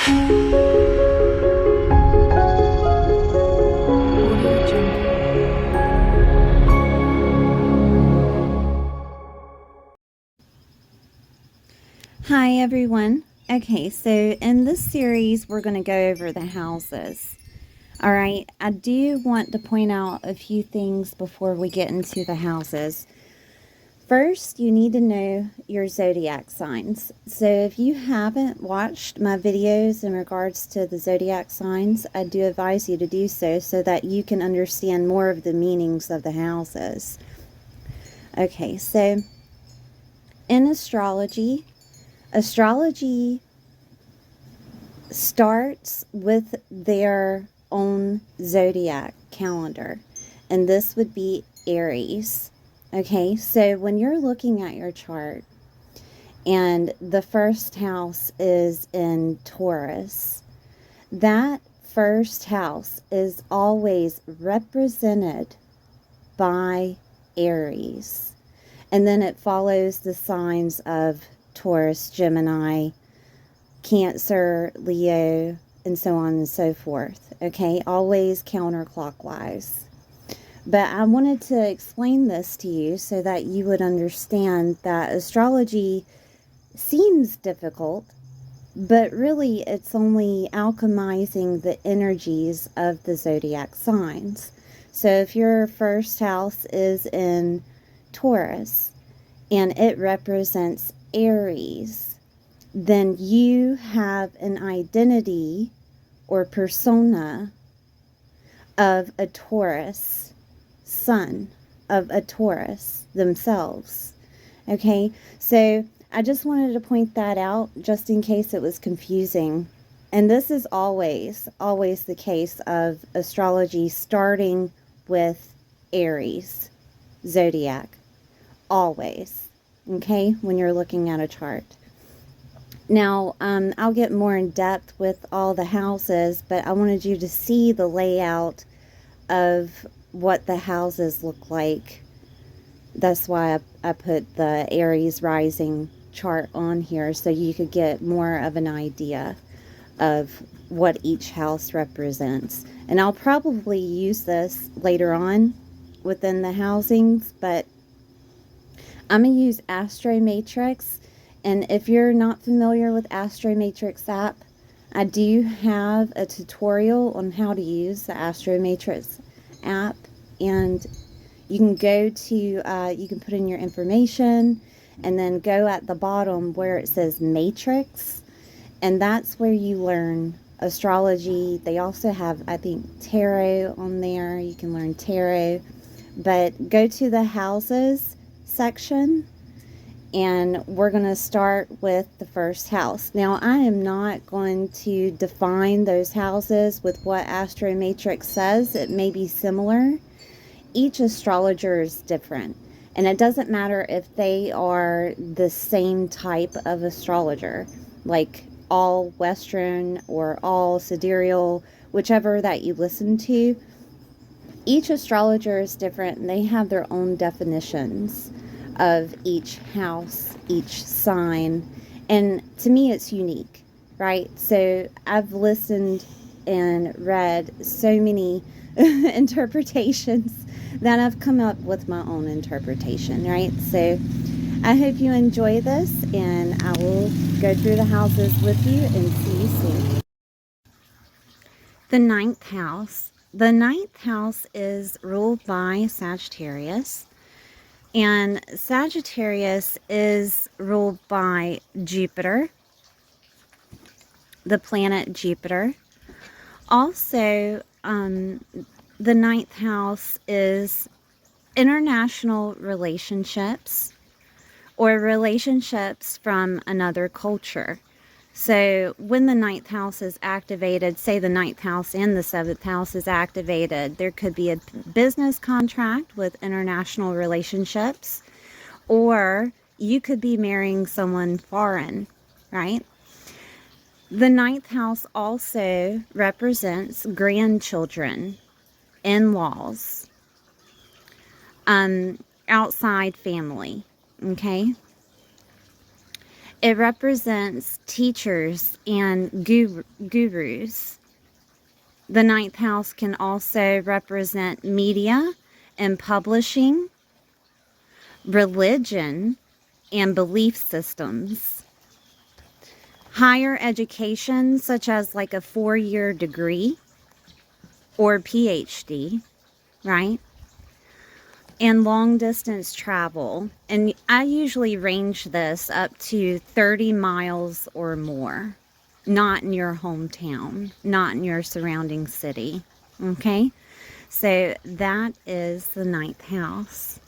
Hi everyone. Okay, so in this series we're going to go over the houses. All right, I do want to point out a few things before we get into the houses. First, you need to know your zodiac signs. So if you haven't watched my videos in regards to the zodiac signs, I do advise you to do so that you can understand more of the meanings of the houses. Okay, so in astrology starts with their own zodiac calendar, and this would be Aries. Okay, so when you're looking at your chart and the first house is in Taurus, that first house is always represented by Aries, and then it follows the signs of Taurus, Gemini, Cancer, Leo, and so on and so forth. Okay, always counterclockwise. But I wanted to explain this to you so that you would understand that astrology seems difficult, but really it's only alchemizing the energies of the zodiac signs. So if your first house is in Taurus and it represents Aries, then you have an identity or persona of a Taurus sun, of a Taurus themselves. Okay, so I just wanted to point that out just in case it was confusing. And this is always the case of astrology starting with Aries zodiac. Always. Okay, when you're looking at a chart. Now, I'll get more in depth with all the houses, but I wanted you to see the layout of what the houses look like. That's why I put the Aries rising chart on here, so you could get more of an idea of what each house represents. And I'll probably use this later on within the housings, but I'm going to use Astro Matrix. And if you're not familiar with Astro Matrix app, I do have a tutorial on how to use the Astro Matrix app. And you can go to, you can put in your information and then go at the bottom where it says Matrix. And that's where you learn astrology. They also have, I think, tarot on there. You can learn tarot. But go to the houses section, and we're going to start with the first house. Now, I am not going to define those houses with what Astro Matrix says. It may be similar. Each astrologer is different, and it doesn't matter if they are the same type of astrologer, like all Western or all sidereal, whichever that you listen to. Each astrologer is different, and they have their own definitions of each house, each sign, and to me it's unique, right? So I've listened and read so many interpretations that I've come up with my own interpretation, right? So I hope you enjoy this, and I will go through the houses with you and see you soon. The ninth house. The ninth house is ruled by Sagittarius. And Sagittarius is ruled by Jupiter, the planet Jupiter. Also, the ninth house is international relationships or relationships from another culture. So when the ninth house is activated, say the ninth house and the seventh house is activated, there could be a business contract with international relationships, or you could be marrying someone foreign, right? The ninth house also represents grandchildren, in-laws, outside family, okay? It represents teachers and gurus. The ninth house can also represent media and publishing, religion, and belief systems. Higher education, such as like a 4-year degree or PhD, right? And long distance travel. And I usually range this up to 30 miles or more. Not in your hometown, not in your surrounding city. Okay? So that is the ninth house.